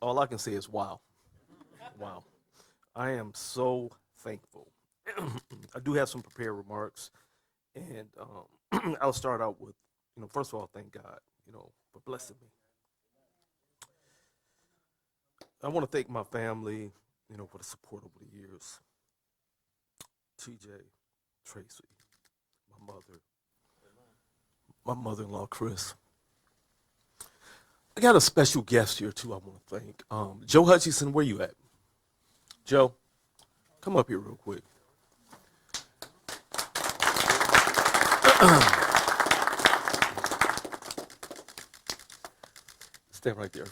all I can say is wow. Wow. I am so thankful. I do have some prepared remarks, and I'll start out with, first of all, thank God, for blessing me. I want to thank my family, for the support over the years. TJ, Tracy, my mother, my mother-in-law, Chris. I got a special guest here, too, I want to thank. Joe Hutchison, where you at? Joe, come up here real quick. Stand right there.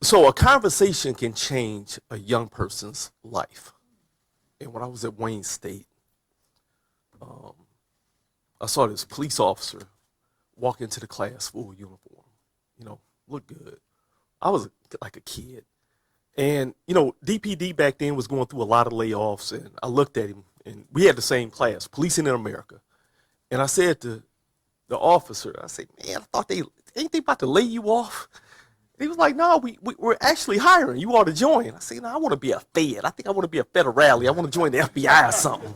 So a conversation can change a young person's life. And when I was at Wayne State, I saw this police officer walk into the class full uniform, look good. I was like a kid. And, DPD back then was going through a lot of layoffs, and I looked at him, and we had the same class, Policing in America. And I said to the officer, I said, man, I thought ain't they about to lay you off? He was like, no, we're actually hiring. You ought to join. I said, no, I want to be a Fed. I think I want to be a federale. I want to join the FBI or something.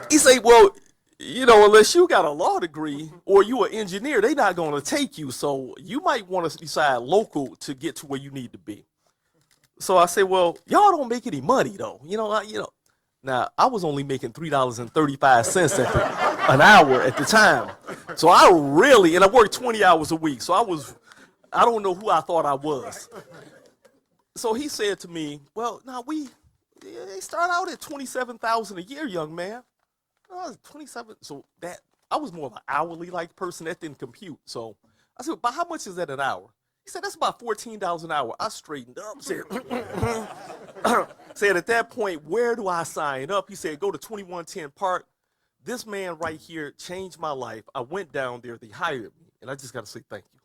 He said, well, unless you got a law degree or you an engineer, they're not going to take you. So you might want to decide local to get to where you need to be. So I said, well, y'all don't make any money, though. Now, I was only making $3.35 an hour at the time. So I worked 20 hours a week. So I don't know who I thought I was. So he said to me, well, now they start out at $27,000 a year, young man. I was 27. So I was more of an hourly like person. That didn't compute. So I said, but how much is that an hour? He said, that's about $14 an hour. I straightened up, said, said at that point, where do I sign up? He said, go to 2110 Park. This man right here changed my life. I went down there, they hired me, and I just got to say thank you.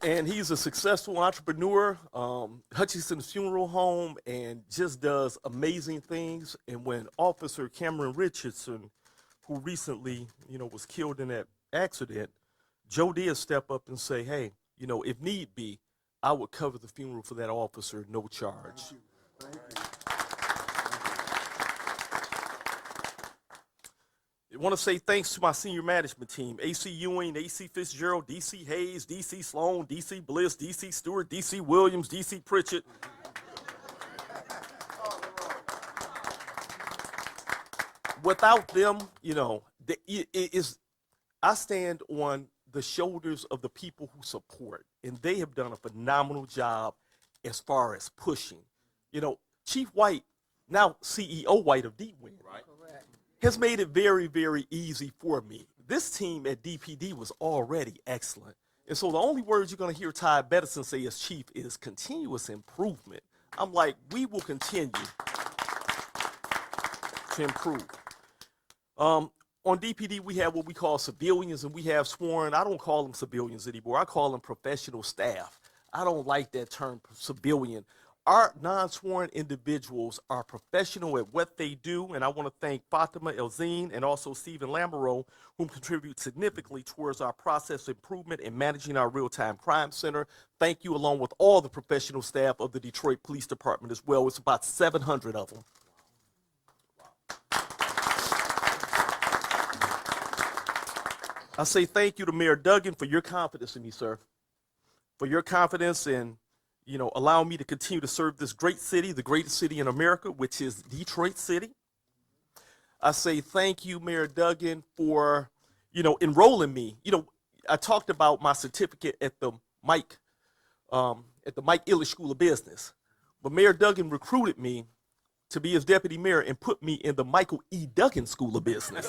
And he's a successful entrepreneur, Hutchison's Funeral Home, and just does amazing things. And when Officer Cameron Richardson, who recently, was killed in that accident, Joe did step up and say, hey, if need be, I would cover the funeral for that officer, no charge. Thank you. I want to say thanks to my senior management team, AC Ewing, AC Fitzgerald, DC Hayes, DC Sloan, DC Bliss, DC Stewart, DC Williams, DC Pritchett. Without them, I stand on the shoulders of the people who support, and they have done a phenomenal job as far as pushing. Chief White, now CEO White of D-Wing, right, has made it very, very easy for me. This team at DPD was already excellent. And so the only words you're going to hear Todd Bettison say as chief is continuous improvement. I'm like, we will continue to improve. On DPD, we have what we call civilians, and we have sworn. I don't call them civilians anymore. I call them professional staff. I don't like that term, civilian. Our non-sworn individuals are professional at what they do, and I want to thank Fatima Elzine and also Stephen Lamoureux, whom contribute significantly towards our process improvement and managing our real-time crime center. Thank you, along with all the professional staff of the Detroit Police Department as well. It's about 700 of them. I say thank you to Mayor Duggan for your confidence in me, sir, for your confidence in allowing me to continue to serve this great city, the greatest city in America, which is Detroit City. I say thank you, Mayor Duggan, for, enrolling me. I talked about my certificate at the Mike Illich School of Business, but Mayor Duggan recruited me to be his deputy mayor and put me in the Michael E. Duggan School of Business.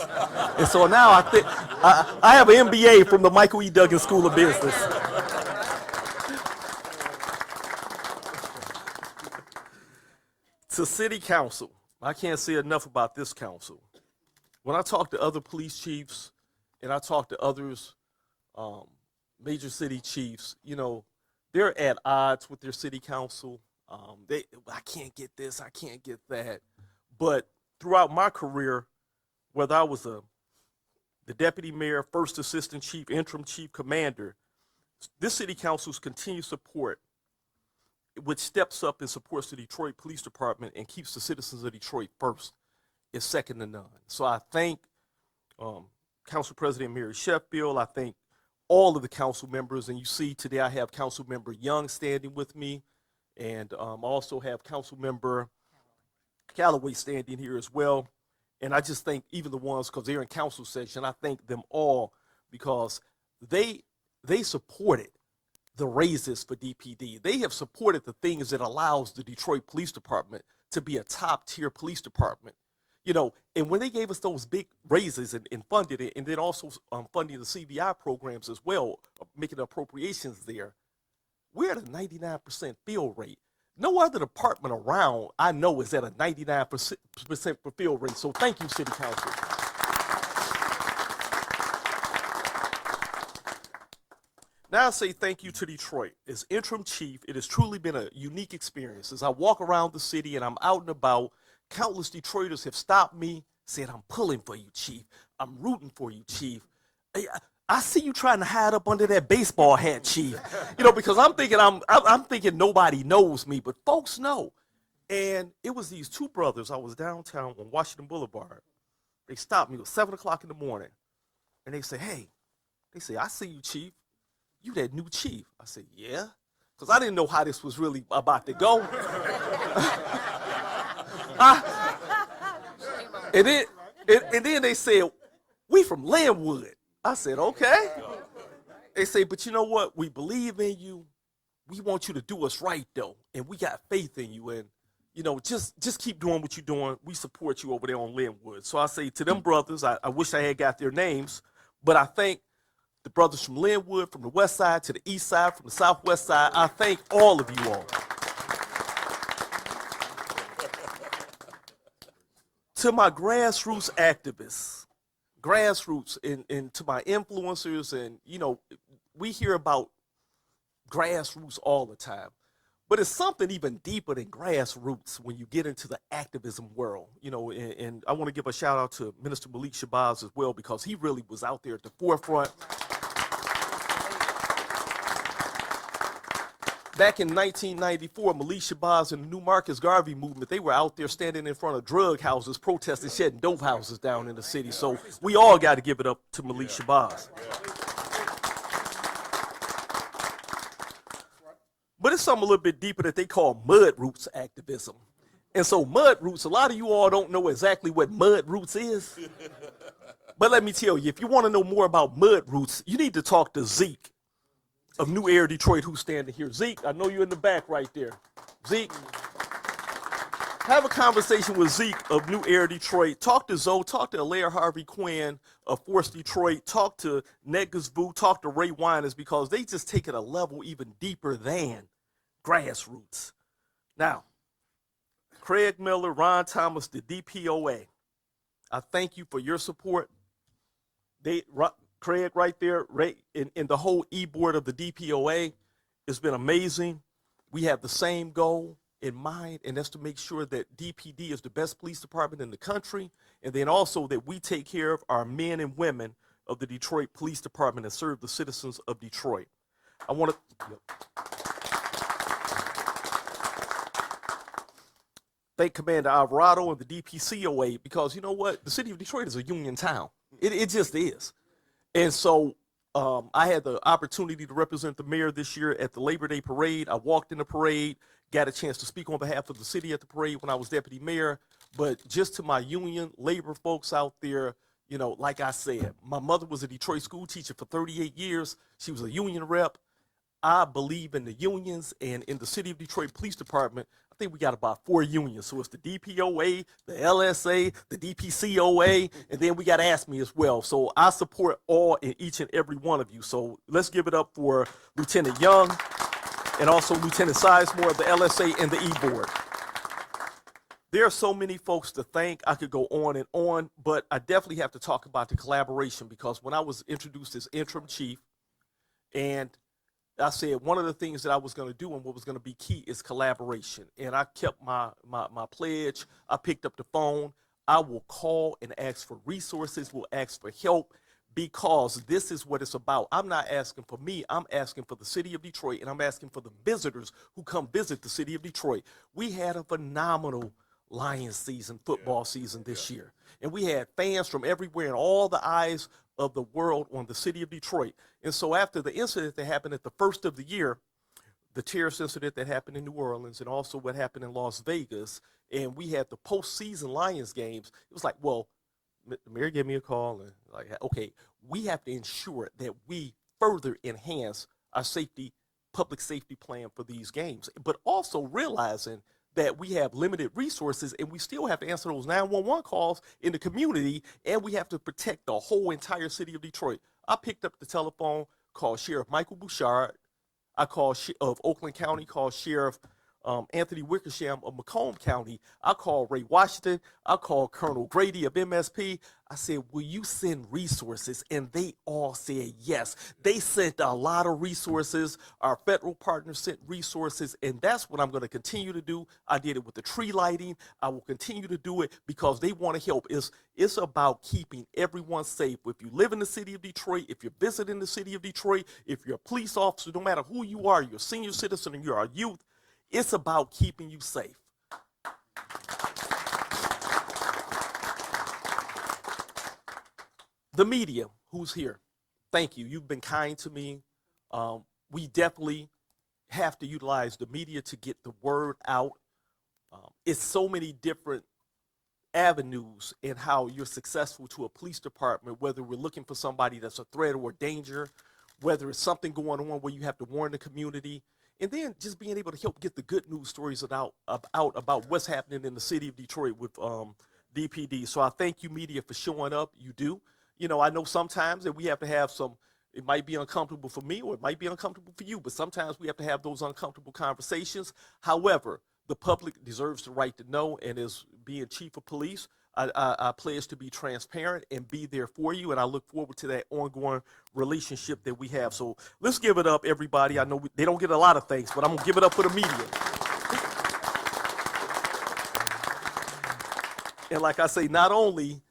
And so now I have an MBA from the Michael E. Duggan School of Business. To City Council, I can't say enough about this council. When I talk to other police chiefs and I talk to others, major city chiefs, they're at odds with their city council. I can't get this, I can't get that. But throughout my career, whether I was the the deputy mayor, first assistant chief, interim chief, commander, this city council's continued support, which steps up and supports the Detroit Police Department and keeps the citizens of Detroit first, is second to none. So I thank Council President Mary Sheffield. I thank all of the council members, and you see today I have Council Member Young standing with me, and also have Council Member Calloway standing here as well. And I just thank even the ones, because they're in council session, I thank them all because they supported the raises for DPD. They have supported the things that allows the Detroit Police Department to be a top tier police department. You know, and when they gave us those big raises and funded it, and then also funding the CBI programs as well, making appropriations there, we're at a 99% fill rate. No other department around I know is at a 99% fill rate. So thank you, City Council. Now I say thank you to Detroit. As interim chief, it has truly been a unique experience. As I walk around the city and I'm out and about, countless Detroiters have stopped me, said, I'm pulling for you, Chief. I'm rooting for you, Chief. I see you trying to hide up under that baseball hat, Chief. You know, because I'm thinking nobody knows me, but folks know. And it was these two brothers. I was downtown on Washington Boulevard. They stopped me. It was 7 o'clock in the morning. And they said, hey, I see you, Chief. You that new chief. I said, yeah. Because I didn't know how this was really about to go. And then they said, we from Linwood. I said, okay. They say, but you know what? We believe in you. We want you to do us right, though. And we got faith in you. And, you know, just keep doing what you're doing. We support you over there on Linwood. So I say to them brothers, I wish I had got their names, but I thank the brothers from Linwood, from the west side to the east side, from the southwest side. I thank all of you all. To my grassroots activists, and to my influencers, and, you know, we hear about grassroots all the time, but it's something even deeper than grassroots when you get into the activism world, you know, and I want to give a shout out to Minister Malik Shabazz as well, because he really was out there at the forefront. Back in 1994, Malik Shabazz and the New Marcus Garvey movement, they were out there standing in front of drug houses, protesting, shedding dope houses down in the city. So we all got to give it up to Malik Shabazz. But it's something a little bit deeper that they call mud roots activism. And so mud roots, a lot of you all don't know exactly what mud roots is. But let me tell you, if you want to know more about mud roots, you need to talk to Zeke of New Era Detroit, who's standing here. Zeke, I know you're in the back right there. Zeke, have a conversation with Zeke of New Era Detroit. Talk to Zoe, talk to Alaire Harvey Quinn of Force Detroit, talk to Ned Gazboo, talk to Ray Winers, because they just take it a level even deeper than grassroots. Now, Craig Miller, Ron Thomas, the DPOA, I thank you for your support. Craig right there, Ray, and the whole e-board of the DPOA, it's been amazing. We have the same goal in mind, and that's to make sure that DPD is the best police department in the country, and then also that we take care of our men and women of the Detroit Police Department and serve the citizens of Detroit. I want to thank Commander Alvarado and the DPCOA, because you know what? The city of Detroit is a union town. It just is. And so I had the opportunity to represent the mayor this year at the Labor Day parade. I walked in the parade, got a chance to speak on behalf of the city at the parade when I was deputy mayor. But just to my union labor folks out there, you know, like I said, my mother was a Detroit school teacher for 38 years. She was a union rep. I believe in the unions, and in the city of Detroit Police Department, I think we got about 4 unions. So it's the DPOA, the LSA, the DPCOA, and then we got ASME as well. So I support all and each and every one of you. So let's give it up for Lieutenant Young and also Lieutenant Sizemore of the LSA and the E-Board. There are so many folks to thank. I could go on, but I definitely have to talk about the collaboration, because when I was introduced as interim chief, and I said one of the things that I was going to do and what was going to be key is collaboration. And I kept my pledge. I picked up the phone. I will call and ask for resources, will ask for help, because this is what it's about. I'm not asking for me, I'm asking for the city of Detroit, and I'm asking for the visitors who come visit the city of Detroit. We had a phenomenal Lions season, football season this year. And we had fans from everywhere and all the eyes of the world on the city of Detroit. And so after the incident that happened at the first of the year, the terrorist incident that happened in New Orleans and also what happened in Las Vegas, and we had the postseason Lions games, it was like, well, the mayor gave me a call and like, okay, we have to ensure that we further enhance our safety, public safety plan for these games, but also realizing that we have limited resources and we still have to answer those 911 calls in the community, and we have to protect the whole entire city of Detroit. I picked up the telephone, called Sheriff Michael Bouchard. I called of Oakland County, called Sheriff Anthony Wickersham of Macomb County. I called Ray Washington. I called Colonel Grady of MSP. I said, will you send resources? And they all said yes. They sent a lot of resources. Our federal partners sent resources, and that's what I'm going to continue to do. I did it with the tree lighting. I will continue to do it because they want to help. It's about keeping everyone safe. If you live in the city of Detroit, if you're visiting the city of Detroit, if you're a police officer, no matter who you are, you're a senior citizen or you're a youth, it's about keeping you safe. The media, who's here, thank you. You've been kind to me. We definitely have to utilize the media to get the word out. It's so many different avenues in how you're successful to a police department, whether we're looking for somebody that's a threat or danger, whether it's something going on where you have to warn the community, and then just being able to help get the good news stories out about what's happening in the city of Detroit with DPD. So I thank you, media, for showing up. You do. You know, I know sometimes that we have to have some, it might be uncomfortable for me or it might be uncomfortable for you, but sometimes we have to have those uncomfortable conversations. However, the public deserves the right to know, and as being chief of police, I pledge to be transparent and be there for you, and I look forward to that ongoing relationship that we have. So let's give it up, everybody. I know they don't get a lot of thanks, but I'm gonna give it up for the media. And like I say, not only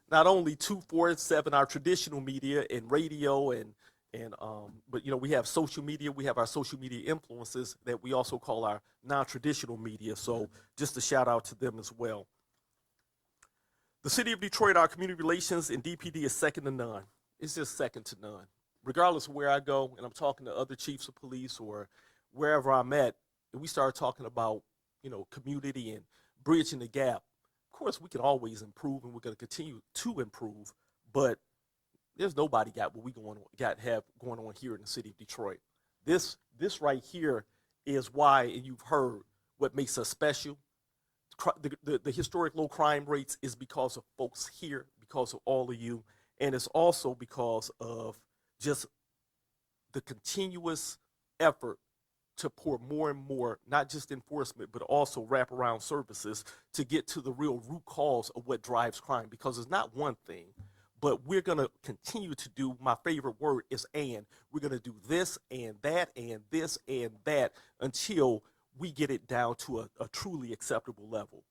2, 4, and 7, our traditional media and radio but you know, we have social media. We have our social media influences that we also call our non-traditional media. So just a shout out to them as well. The city of Detroit, our community relations and DPD is second to none. It's just second to none. Regardless of where I go, and I'm talking to other chiefs of police or wherever I'm at, and we start talking about, you know, community and bridging the gap. Of course, we can always improve, and we're going to continue to improve, but there's nobody got what we have going on here in the city of Detroit. This right here is why, and you've heard what makes us special. The historic low crime rates is because of folks here, because of all of you, and it's also because of just the continuous effort to pour more and more, not just enforcement, but also wraparound services to get to the real root cause of what drives crime, because it's not one thing. But we're going to continue to do, my favorite word is and. We're going to do this and that and this and that until we get it down to a truly acceptable level.